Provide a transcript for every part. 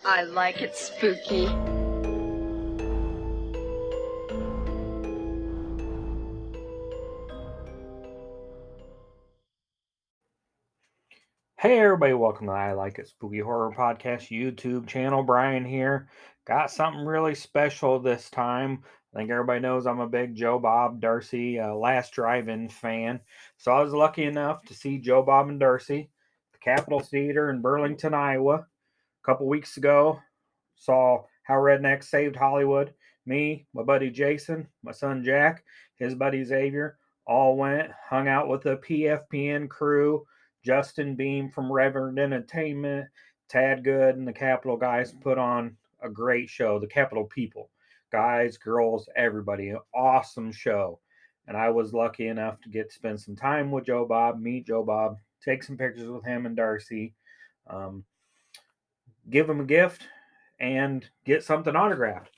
I like it spooky. Hey everybody, welcome to I Like It Spooky Horror Podcast YouTube channel. Brian here. Got something really special this time. I think everybody knows I'm a big Joe Bob Darcy Last Drive-In fan. So I was lucky enough to see Joe Bob and Darcy at the Capitol Theater in Burlington, Iowa. A couple weeks ago. Saw How Rednecks Saved Hollywood. Me, my buddy Jason, my son Jack, his buddy Xavier, all went, hung out with the PFPN crew. Justin Beam from Reverend Entertainment, Tad Good, and the Capitol guys put on a great show. The Capitol people, guys, girls, everybody, an awesome show. And I was lucky enough to get to spend some time with Joe Bob, meet Joe Bob, take some pictures with him and Darcy, um, give him a gift, and get something autographed.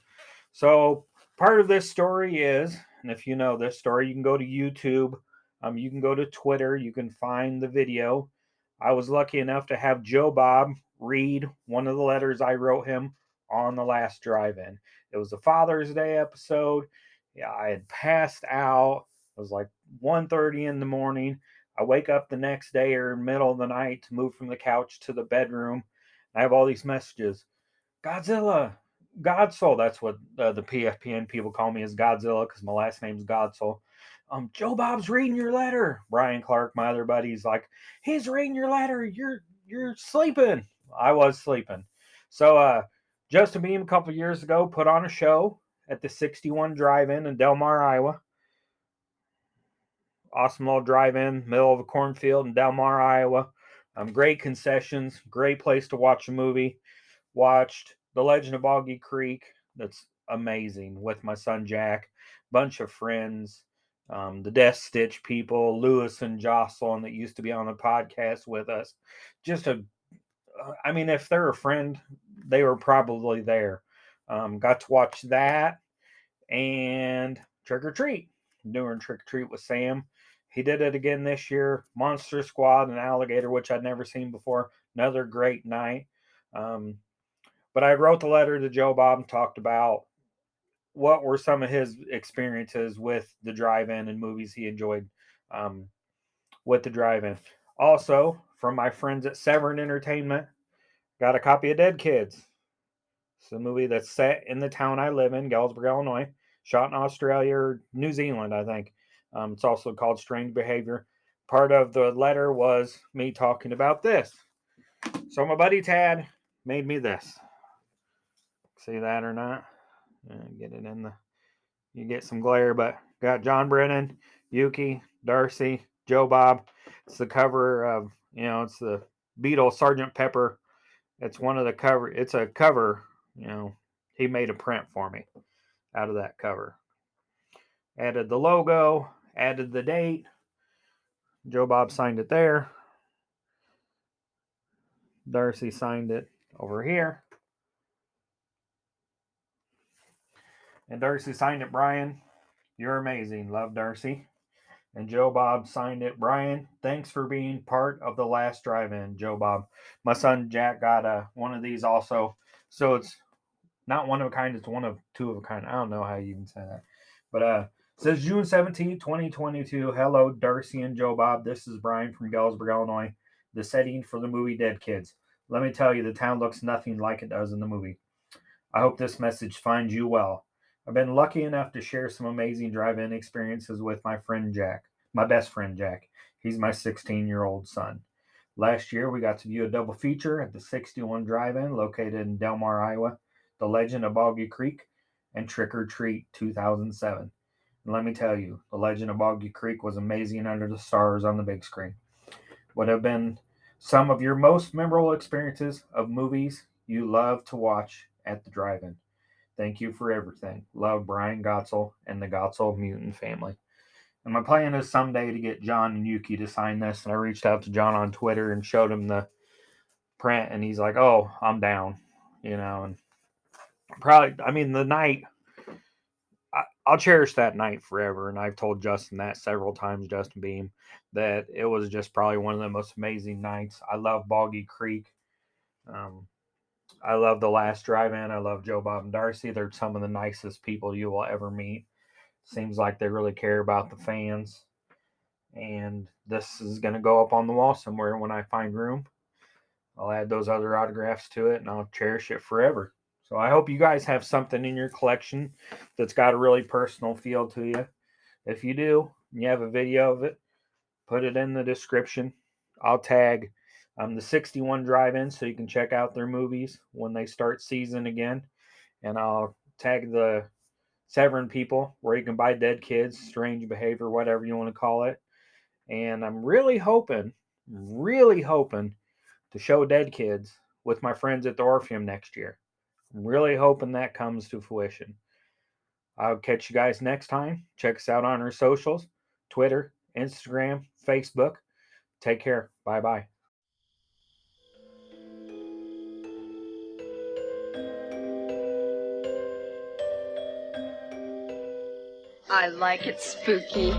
So part of this story is, and if you know this story, you can go to YouTube, you can go to Twitter, you can find the video. I was lucky enough to have Joe Bob read one of the letters I wrote him on the last drive-in. It was a Father's Day episode. Yeah, I had passed out. It was like 1:30 in the morning. I wake up the next day or middle of the night to move from the couch to the bedroom. I have all these messages. Godzilla, Godsoul. That's what the PFPN people call me, is Godzilla, because my last name's Godsoul. Joe Bob's reading your letter. Brian Clark, my other buddy's like, he's reading your letter. You're sleeping. I was sleeping. So Justin Beam a couple years ago put on a show at the 61 Drive-In in Delmar, Iowa. Awesome little drive-in, middle of a cornfield in Delmar, Iowa. Great concessions, great place to watch a movie. Watched The Legend of Boggy Creek. That's amazing with my son Jack, bunch of friends, the Death Stitch people, Lewis and Jocelyn that used to be on the podcast with us. Just I mean, if they're a friend, they were probably there. Got to watch that and Trick or Treat. Doing Trick or Treat with Sam. He did it again this year. Monster Squad and Alligator, which I'd never seen before. Another great night. Um, but I wrote the letter to Joe Bob and talked about what were some of his experiences with the drive-in and movies he enjoyed um, with the drive-in. Also, from my friends at Severin Entertainment, got a copy of Dead Kids. It's a movie that's set in the town I live in, Galesburg, Illinois. Shot in Australia or New Zealand, I think. It's also called Strange Behavior. Part of the letter was me talking about this. So my buddy Tad made me this. See that or not? Get it in the. You get some glare, but got John Brennan, Yuki, Darcy, Joe Bob. It's the cover of, it's the Beatles Sergeant Pepper. It's one of the cover. It's a cover. He made a print for me out of that cover. Added the logo, added the date. Joe Bob signed it there. Darcy signed it over here. And Darcy signed it, Brian. You're amazing. Love, Darcy. And Joe Bob signed it. Brian, thanks for being part of the last drive-in, Joe Bob. My son Jack got one of these also. So it's not one of a kind, it's one of two of a kind. I don't know how you even say that. But it says June 17th, 2022. Hello, Darcy and Joe Bob. This is Brian from Galesburg, Illinois. The setting for the movie Dead Kids. Let me tell you, the town looks nothing like it does in the movie. I hope this message finds you well. I've been lucky enough to share some amazing drive-in experiences with my friend Jack, my best friend Jack. He's my 16-year-old son. Last year, we got to view a double feature at the 61 Drive-In located in Delmar, Iowa, The Legend of Boggy Creek, and Trick or Treat 2007. And let me tell you, The Legend of Boggy Creek was amazing under the stars on the big screen. What have been some of your most memorable experiences of movies you love to watch at the drive-in? Thank you for everything. Love, Brian Gotzel and the Gotzel Mutant family. And my plan is someday to get John and Yuki to sign this. And I reached out to John on Twitter and showed him the print, and he's like, "Oh, I'm down," And probably, I mean, the night, I'll cherish that night forever. And I've told Justin that several times, Justin Beam, that it was just probably one of the most amazing nights. I love Boggy Creek. Um, I love The Last Drive-In. I love Joe Bob and Darcy. They're some of the nicest people you will ever meet. Seems like they really care about the fans. And this is going to go up on the wall somewhere when I find room. I'll add those other autographs to it and I'll cherish it forever. So I hope you guys have something in your collection that's got a really personal feel to you. If you do, and you have a video of it, put it in the description. I'll tag the 61 Drive-In so you can check out their movies when they start season again. And I'll tag the Severin people where you can buy Dead Kids, Strange Behavior, whatever you want to call it. And I'm really hoping to show Dead Kids with my friends at the Orpheum next year. I'm really hoping that comes to fruition. I'll catch you guys next time. Check us out on our socials: Twitter, Instagram, Facebook. Take care. Bye bye. I like it spooky.